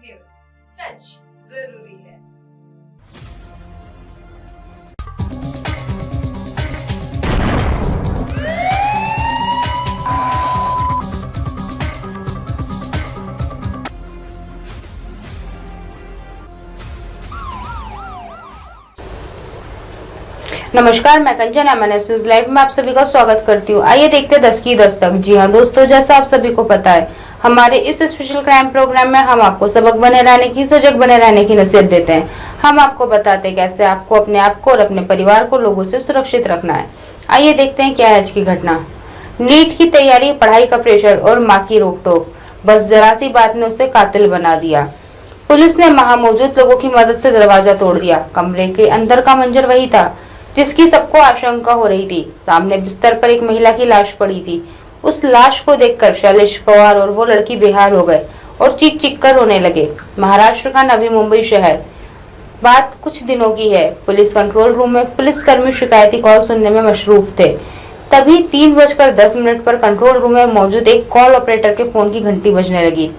News, सच जरूरी है। नमस्कार, मैं कंचन एमएनएस न्यूज लाइव में आप सभी का स्वागत करती हूँ। आइए देखते हैं 10 की दस्तक। जी हाँ दोस्तों, जैसा आप सभी को पता है, हमारे इस स्पेशल क्राइम प्रोग्राम में हम आपको सबक बने रहने की, सजग बने रहने की नसीहत देते हैं। हम आपको बताते हैं कैसे आपको अपने आप को और अपने परिवार को लोगों से सुरक्षित रखना है। आइए देखते हैं क्या है आज की घटना। नीट की तैयारी, पढ़ाई का प्रेशर और माँ की रोक टोक, बस जरा सी बात ने उसे कातिल बना दिया। पुलिस ने वहां मौजूद लोगों की मदद से दरवाजा तोड़ दिया। कमरे के अंदर का मंजर वही था जिसकी सबको आशंका हो रही थी। सामने बिस्तर पर एक महिला की लाश पड़ी थी। उस लाश को देखकर शैलेश पवार और वो लड़की बेहाल हो गए और चीख चीख कर रोने लगे। महाराष्ट्र का नवी मुंबई शहर। बात कुछ दिनों की है। पुलिस कंट्रोल रूम में पुलिसकर्मी शिकायती कॉल सुनने में मशरूफ थे। तभी 3:10 पर कंट्रोल रूम में मौजूद एक कॉल ऑपरेटर के फोन की घंटी बजने लगी।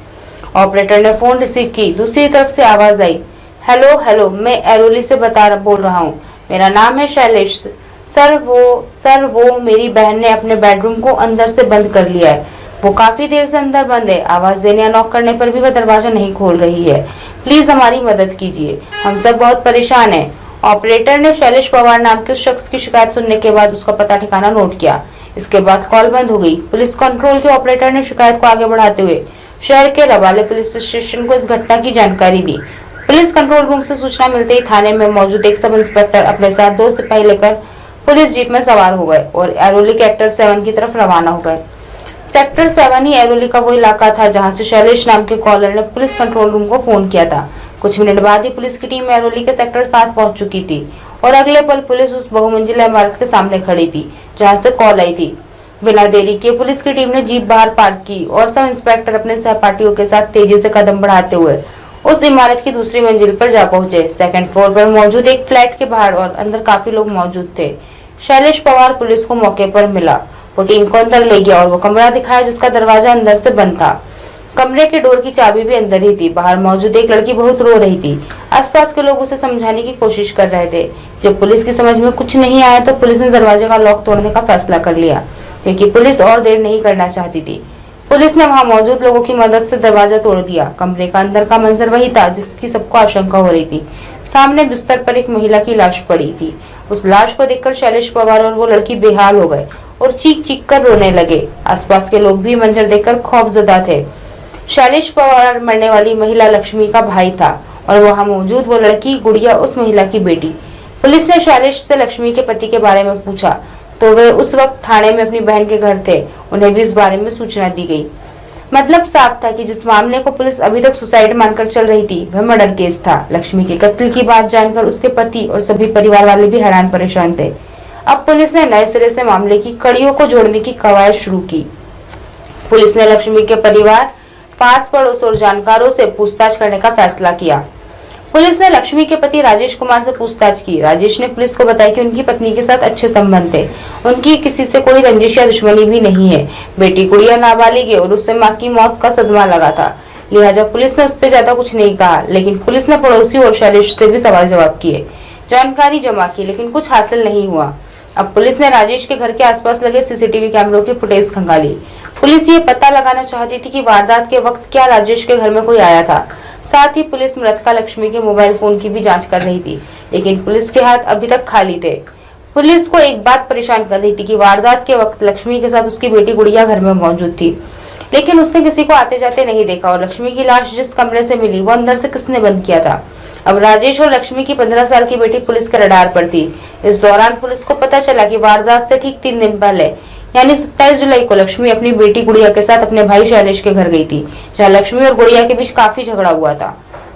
ऑपरेटर ने फोन रिसीव की। दूसरी तरफ से आवाज आई, हेलो हेलो, मैं एरोली से बोल रहा हूँ। मेरा नाम है शैलेश। सर वो मेरी बहन ने अपने बेडरूम को अंदर से बंद कर लिया है। वो काफी देर से अंदर बंद है। आवाज देने या नॉक करने पर भी वह दरवाजा नहीं खोल रही है। प्लीज हमारी मदद कीजिए, हम सब बहुत परेशान हैं। ऑपरेटर ने शैलेश पवार नाम के उस शख्स की शिकायत सुनने के बाद उसका पता ठिकाना नोट किया। इसके बाद कॉल बंद हो गई। पुलिस कंट्रोल के ऑपरेटर ने शिकायत को आगे बढ़ाते हुए शहर के रबाले पुलिस स्टेशन को इस घटना की जानकारी दी। पुलिस कंट्रोल रूम से सूचना मिलते ही थाने में मौजूद एक सब इंस्पेक्टर अपने साथ 2 सिपाही लेकर पुलिस जीप में सवार हो गए और एरोली सेक्टर 7 की तरफ रवाना हो गए। सेक्टर 7 ही एरोली का वो इलाका था जहां से शैलेश नाम के कॉलर ने पुलिस कंट्रोल रूम को फोन किया था। कुछ मिनट बाद ही पुलिस की टीम एरोली के सेक्टर 7 पहुंच चुकी थी और अगले पल पुलिस उस बहुमंजिला इमारत के सामने खड़ी थी जहाँ से कॉल आई थी। बिना देरी किए पुलिस की टीम ने जीप बाहर पार्क की और सब इंस्पेक्टर अपने सहपाठियों के साथ तेजी से कदम बढ़ाते हुए उस इमारत की दूसरी मंजिल पर जा पहुंचे। सेकंड फ्लोर पर मौजूद एक फ्लैट के बाहर और अंदर काफी लोग मौजूद थे। शैलेश पवार पुलिस को मौके पर मिला। वो टीम को अंदर ले गया और वो कमरा दिखाया जिसका दरवाजा अंदर से बंद था। कमरे के डोर की चाबी भी अंदर ही थी। बाहर मौजूद एक लड़की बहुत रो रही थी। आसपास के लोग उसे समझाने की कोशिश कर रहे थे। जब पुलिस की समझ में कुछ नहीं आया तो पुलिस ने दरवाजे का लॉक तोड़ने का फैसला कर लिया, क्योंकि पुलिस और देर नहीं करना चाहती थी। पुलिस ने वहां मौजूद लोगों की मदद से दरवाजा तोड़ दिया। कमरे का अंदर का मंजर वही था जिसकी सबको आशंका हो रही थी। सामने बिस्तर पर एक महिला की लाश पड़ी थी। उस लाश को देखकर शैलेश पवार और वो लड़की बेहाल हो गए और चीख चीख कर रोने लगे। आसपास के लोग भी मंजर देखकर खौफजदा थे। शैलेश पवार मरने वाली महिला लक्ष्मी का भाई था और वहां मौजूद वो लड़की गुड़िया उस महिला की बेटी। पुलिस ने शैलेश से लक्ष्मी के पति के बारे में पूछा तो वे उस वक्त थाने में अपनी बहन के घर थे। उन्हें भी इस बारे में सूचना दी गई। मतलब साफ था कि जिस मामले को पुलिस अभी तक सुसाइड मानकर चल रही थी वह मर्डर केस था। लक्ष्मी के कत्ल की बात जानकर उसके पति और सभी परिवार वाले भी हैरान परेशान थे। अब पुलिस ने नए सिरे से मामले की कड़ियों को जोड़ने की कवायद शुरू की। पुलिस ने लक्ष्मी के परिवार, पास पड़ोस और जानकारों से पूछताछ करने का फैसला किया। पुलिस ने लक्ष्मी के पति राजेश कुमार से पूछताछ की। राजेश ने पुलिस को बताया कि उनकी पत्नी के साथ अच्छे संबंध थे। उनकी किसी से कोई रंजिश या दुश्मनी भी नहीं है। बेटी गुड़िया नाबालिग है और उससे मां की मौत का सदमा लगा था, लिहाजा पुलिस ने उससे ज्यादा कुछ नहीं कहा। लेकिन पुलिस ने पड़ोसी और शैलेश से भी सवाल जवाब किए, जानकारी जमा की, लेकिन कुछ हासिल नहीं हुआ। अब पुलिस ने राजेश के घर के आसपास लगे सीसीटीवी कैमरों की फुटेज खंगाली। पुलिस ये पता लगाना चाहती थी कि वारदात के वक्त क्या राजेश के घर में कोई आया था। साथ ही पुलिस मृतका लक्ष्मी के मोबाइल फोन की भी जांच कर रही थी, लेकिन पुलिस के हाथ अभी तक खाली थे। पुलिस को एक बात परेशान कर रही थी कि वारदात के वक्त लक्ष्मी के साथ उसकी बेटी गुड़िया घर में मौजूद थी, लेकिन उसने किसी को आते जाते नहीं देखा। और लक्ष्मी की लाश जिस कमरे से मिली वो अंदर से किसने बंद किया था। अब राजेश और लक्ष्मी की 15 साल की बेटी पुलिस के रडार पर थी। इस दौरान पुलिस को पता चला कि वारदात से ठीक 3 दिन पहले यानी 27 जुलाई को लक्ष्मी अपनी बेटी गुड़िया के साथ अपने भाई शैलेश के घर गई थी, जहां लक्ष्मी और गुड़िया के बीच काफी झगड़ा हुआ था।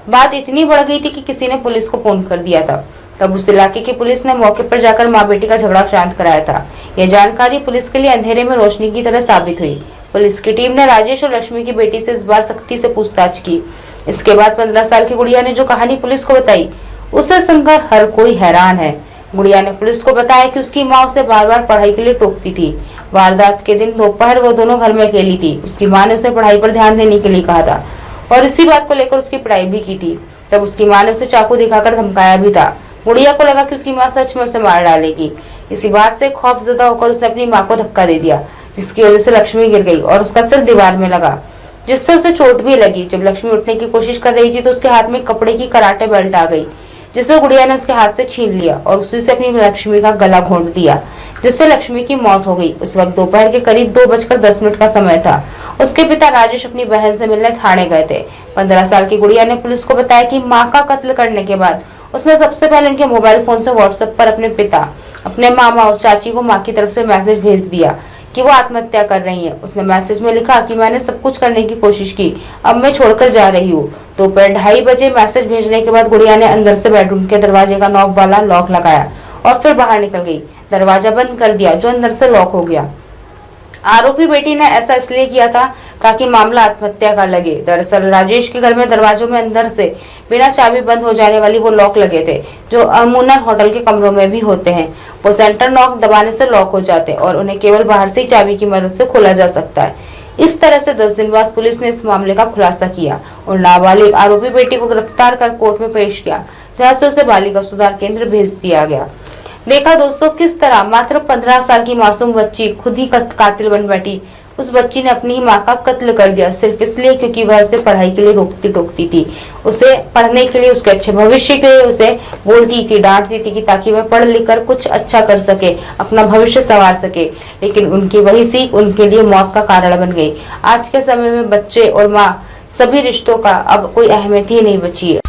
बात इतनी बढ़ गई थी कि किसी ने पुलिस को फोन कर दिया था। तब उस इलाके की पुलिस ने मौके पर जाकर माँ बेटी का झगड़ा शांत कराया था। यह जानकारी पुलिस के लिए अंधेरे में रोशनी की तरह साबित हुई। पुलिस की टीम ने राजेश और लक्ष्मी की बेटी से इस बार सख्ती से पूछताछ की। इसके बाद 15 साल की गुड़िया ने जो कहानी पुलिस को बताई उसे सुनकर हर कोई हैरान है। गुड़िया ने पुलिस को बताया कि उसकी माँ उसे बार बार पढ़ाई के लिए टोकती थी। वारदात के दिन दोपहर वो दोनों घर में अकेली थी। उसकी माँ ने उसे पढ़ाई पर ध्यान देने के लिए कहा था। और इसी बात को लेकर उसकी पिटाई भी की थी। तब उसकी माँ ने उसे चाकू दिखाकर धमकाया भी था। गुड़िया को लगा कि उसकी माँ सच में उसे मार डालेगी। इसी बात से खौफजदा होकर उसने अपनी माँ को धक्का दे दिया, जिसकी वजह से लक्ष्मी गिर गई और उसका सिर दीवार में लगा, जिससे उसे चोट भी लगी। जब लक्ष्मी उठने की कोशिश कर रही थी तो उसके हाथ में कपड़े की कराटे बेल्ट आ गई, जिसे गुड़िया ने उसके हाथ से छीन लिया और उसी से अपनी लक्ष्मी का गला घोंट दिया, जिससे लक्ष्मी की मौत हो गई। उस वक्त दोपहर के करीब 2:10 का समय था। उसके पिता राजेश अपनी बहन से मिलने थाने गए थे। 15 साल की गुड़िया ने पुलिस को बताया कि माँ का कत्ल करने के बाद उसने सबसे पहले उनके मोबाइल फोन से व्हाट्सएप पर अपने पिता, अपने मामा और चाची को माँ की तरफ से मैसेज भेज दिया कि वो आत्महत्या कर रही है। उसने मैसेज में लिखा कि मैंने सब कुछ करने की कोशिश की, अब मैं छोड़कर जा रही हूँ। दोपहर 2:30 बजे मैसेज भेजने के बाद गुड़िया ने अंदर से बेडरूम के दरवाजे का नॉब वाला लॉक लगाया और फिर बाहर निकल गई। दरवाजा बंद कर दिया जो अंदर से लॉक हो गया। आरोपी बेटी ने ऐसा इसलिए किया था ताकि मामला आत्महत्या का लगे। दरअसल राजेश के घर में दरवाजों में अंदर से बिना चाबी बंद हो जाने वाली वो लॉक लगे थे, जो अमूमन होटल के कमरों में भी होते हैं। वो सेंटर लॉक दबाने से लॉक हो जाते हैं और उन्हें केवल बाहर से ही चाबी की मदद से खोला जा सकता है। इस तरह से 10 दिन बाद पुलिस ने इस मामले का खुलासा किया और नाबालिग आरोपी बेटी को गिरफ्तार कर कोर्ट में पेश किया, जहाँ से उसे बालिका सुधार केंद्र भेज दिया गया। देखा दोस्तों किस तरह मात्र 15 साल की मासूम बच्ची खुद ही कातिल बन बैठी। उस बच्ची ने अपनी माँ का कत्ल कर दिया सिर्फ इसलिए क्योंकि वह उसे पढ़ाई के लिए रोकती टोकती थी, उसे पढ़ने के लिए, उसके अच्छे भविष्य के लिए उसे बोलती थी, डांटती थी कि ताकि वह पढ़ लिख कर कुछ अच्छा कर सके, अपना भविष्य संवार सके। लेकिन उनकी वही सीख उनके लिए मौत का कारण बन गई। आज के समय में बच्चे और माँ सभी रिश्तों का अब कोई अहमियत ही नहीं बची है।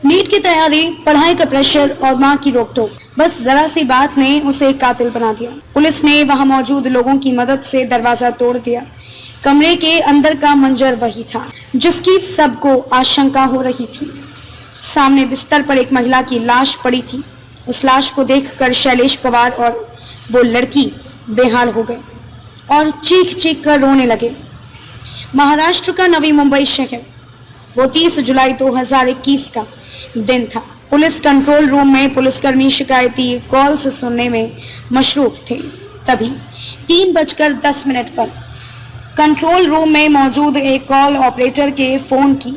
नीट की तैयारी, पढ़ाई का प्रेशर और मां की रोकटोक, बस जरा सी बात ने उसे एक कातिल बना दिया। पुलिस ने वहां मौजूद लोगों की मदद से दरवाजा तोड़ दिया। कमरे के अंदर का मंजर वही था जिसकी सबको आशंका हो रही थी। सामने बिस्तर पर एक महिला की लाश पड़ी थी। उस लाश को देखकर शैलेश पवार और वो लड़की बेहाल हो गए और चीख चीख कर रोने लगे। महाराष्ट्र का नवी मुंबई शहर, वो 30 जुलाई 2021 का दिन था। पुलिस कंट्रोल रूम में पुलिसकर्मी शिकायती कॉल्स सुनने में मशरूफ थे। तभी 3:10 पर कंट्रोल रूम में मौजूद एक कॉल ऑपरेटर के फोन की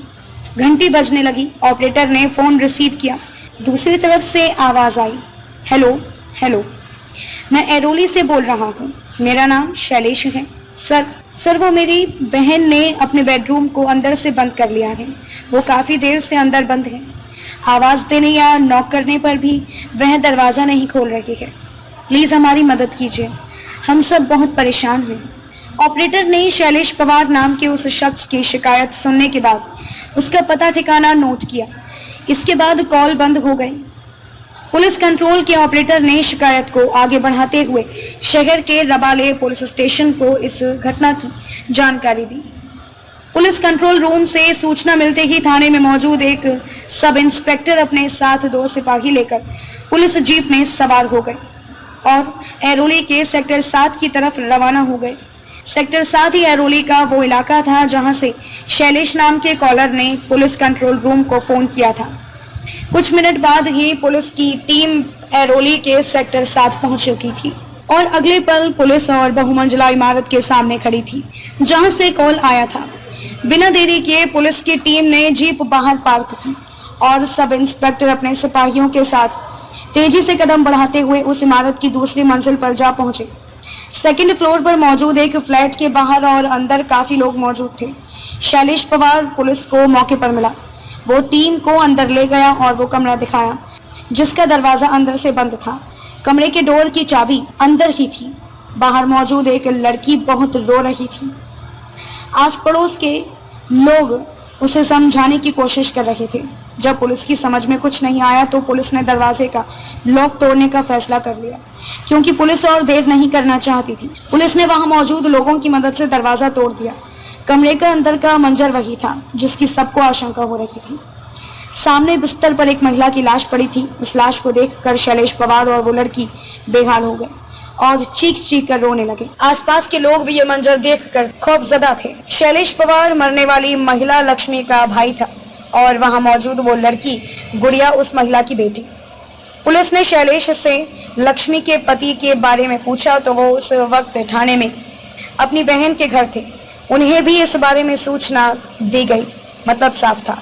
घंटी बजने लगी। ऑपरेटर ने फोन रिसीव किया। दूसरी तरफ से आवाज आई, हेलो हेलो, मैं एरोली से बोल रहा हूँ, मेरा नाम शैलेश है। सर वो मेरी बहन ने अपने बेडरूम को अंदर से बंद कर लिया है, वो काफी देर से अंदर बंद है। आवाज देने या नॉक करने पर भी वह दरवाजा नहीं खोल रही है। प्लीज हमारी मदद कीजिए, हम सब बहुत परेशान हैं। ऑपरेटर ने शैलेश पवार नाम के उस शख्स की शिकायत सुनने के बाद उसका पता ठिकाना नोट किया। इसके बाद कॉल बंद हो गई। पुलिस कंट्रोल के ऑपरेटर ने शिकायत को आगे बढ़ाते हुए शहर के रबाले पुलिस स्टेशन को इस घटना की जानकारी दी। पुलिस कंट्रोल रूम से सूचना मिलते ही थाने में मौजूद एक सब इंस्पेक्टर अपने साथ 2 सिपाही लेकर पुलिस जीप में सवार हो गए और एरोली के सेक्टर 7 की तरफ रवाना हो गए। सेक्टर 7 ही एरोली का वो इलाका था जहां से शैलेश नाम के कॉलर ने पुलिस कंट्रोल रूम को फोन किया था। कुछ मिनट बाद ही पुलिस की टीम एरोली के सेक्टर 7 पहुंच चुकी थी और अगले पल पुलिस और बहुमंजिला इमारत के सामने खड़ी थी जहां से कॉल आया था। बिना देरी किए पुलिस की टीम ने जीप बाहर पार्क की और सब इंस्पेक्टर अपने सिपाहियों के साथ तेजी से कदम बढ़ाते हुए उस इमारत की दूसरी मंजिल पर जा पहुंचे। सेकंड फ्लोर पर मौजूद एक फ्लैट के बाहर और अंदर काफी लोग मौजूद थे। शैलेश पवार पुलिस को मौके पर मिला। वो टीम को अंदर ले गया और वो कमरा दिखाया जिसका दरवाजा अंदर से बंद था। कमरे के डोर की चाबी अंदर ही थी। बाहर मौजूद एक लड़की बहुत रो रही थी। आस पड़ोस के लोग उसे समझाने की कोशिश कर रहे थे। जब पुलिस की समझ में कुछ नहीं आया तो पुलिस ने दरवाजे का लॉक तोड़ने का फैसला कर लिया, क्योंकि पुलिस और देर नहीं करना चाहती थी। पुलिस ने वहां मौजूद लोगों की मदद से दरवाजा तोड़ दिया। कमरे का अंदर का मंजर वही था जिसकी सबको आशंका हो रही थी। सामने बिस्तर पर एक महिला की लाश पड़ी थी। उस लाश को देखकर शैलेश पवार और वो लड़की बेहाल हो गए और चीख चीख कर रोने लगे। आसपास के लोग भी ये मंजर देखकर खौफजदा थे। शैलेश पवार मरने वाली महिला लक्ष्मी का भाई था और वहां मौजूद वो लड़की गुड़िया उस महिला की बेटी। पुलिस ने शैलेश से लक्ष्मी के पति के बारे में पूछा तो वो उस वक्त थाने में अपनी बहन के घर थे। उन्हें भी इस बारे में सूचना दी गई। मतलब साफ था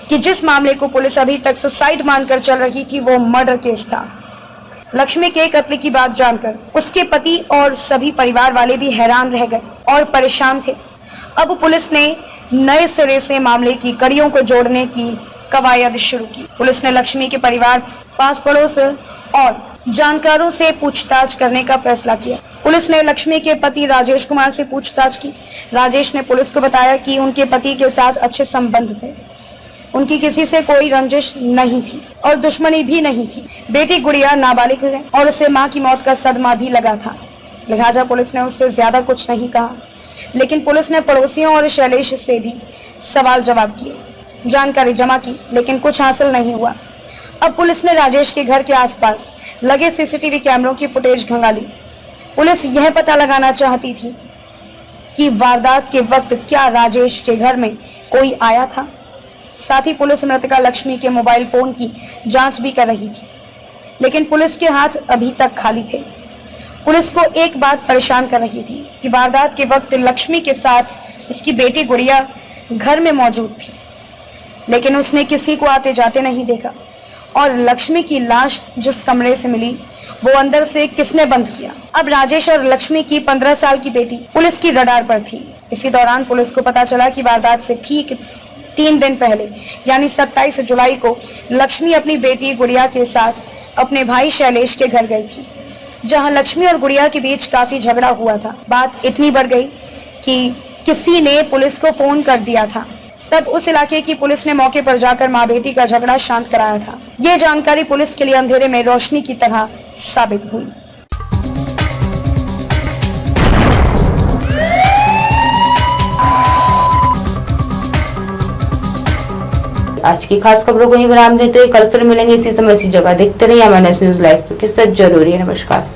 कि जिस मामले को पुलिस अभी तक सुसाइड मानकर चल रही थी वो मर्डर केस था। लक्ष्मी के कत्ल की बात जानकर उसके पति और सभी परिवार वाले भी हैरान रह गए और परेशान थे। अब पुलिस ने नए सिरे से मामले की कड़ियों को जोड़ने की कवायद शुरू की। पुलिस ने लक्ष्मी के परिवार, पास पड़ोस और जानकारों से पूछताछ करने का फैसला किया। पुलिस ने लक्ष्मी के पति राजेश कुमार से पूछताछ की। राजेश ने पुलिस को बताया कि उनके पति के साथ अच्छे संबंध थे, उनकी किसी से कोई रंजिश नहीं थी और दुश्मनी भी नहीं थी। बेटी गुड़िया नाबालिग है और उसे मां की मौत का सदमा भी लगा था, लिहाजा पुलिस ने उससे ज्यादा कुछ नहीं कहा। लेकिन पुलिस ने पड़ोसियों और शैलेश से भी सवाल जवाब किए, जानकारी जमा की, लेकिन कुछ हासिल नहीं हुआ। अब पुलिस ने राजेश के घर के आसपास लगे सीसीटीवी कैमरों की फुटेज खंगाली। पुलिस यह पता लगाना चाहती थी कि वारदात के वक्त क्या राजेश के घर में कोई आया था। साथ ही पुलिस मृतका लक्ष्मी के मोबाइल फोन की जांच भी कर रही थी, लेकिन पुलिस के हाथ अभी तक खाली थे। पुलिस को एक बात परेशान कर रही थी कि वारदात के वक्त लक्ष्मी के साथ उसकी बेटी गुड़िया घर में मौजूद थी, लेकिन उसने किसी को आते जाते नहीं देखा। और लक्ष्मी की लाश जिस कमरे से मिली वो अंदर से किसने बंद किया। अब राजेश और लक्ष्मी की 15 साल की बेटी पुलिस की रडार पर थी। इसी दौरान पुलिस को पता चला कि वारदात से ठीक 3 दिन पहले यानी 27 जुलाई को लक्ष्मी अपनी बेटी गुड़िया के साथ अपने भाई शैलेश के घर गई थी, जहां लक्ष्मी और गुड़िया के बीच काफी झगड़ा हुआ था। बात इतनी बढ़ गई कि किसी ने पुलिस को फोन कर दिया था। तब उस इलाके की पुलिस ने मौके पर जाकर मां बेटी का झगड़ा शांत कराया था। ये जानकारी पुलिस के लिए अंधेरे में रोशनी की तरह साबित हुई। आज की खास खबरों को ही विराम देते हुए कल फिर मिलेंगे इसी समय इसी जगह। देखते रहिए MNS न्यूज लाइव, क्योंकि सच जरूरी है। नमस्कार।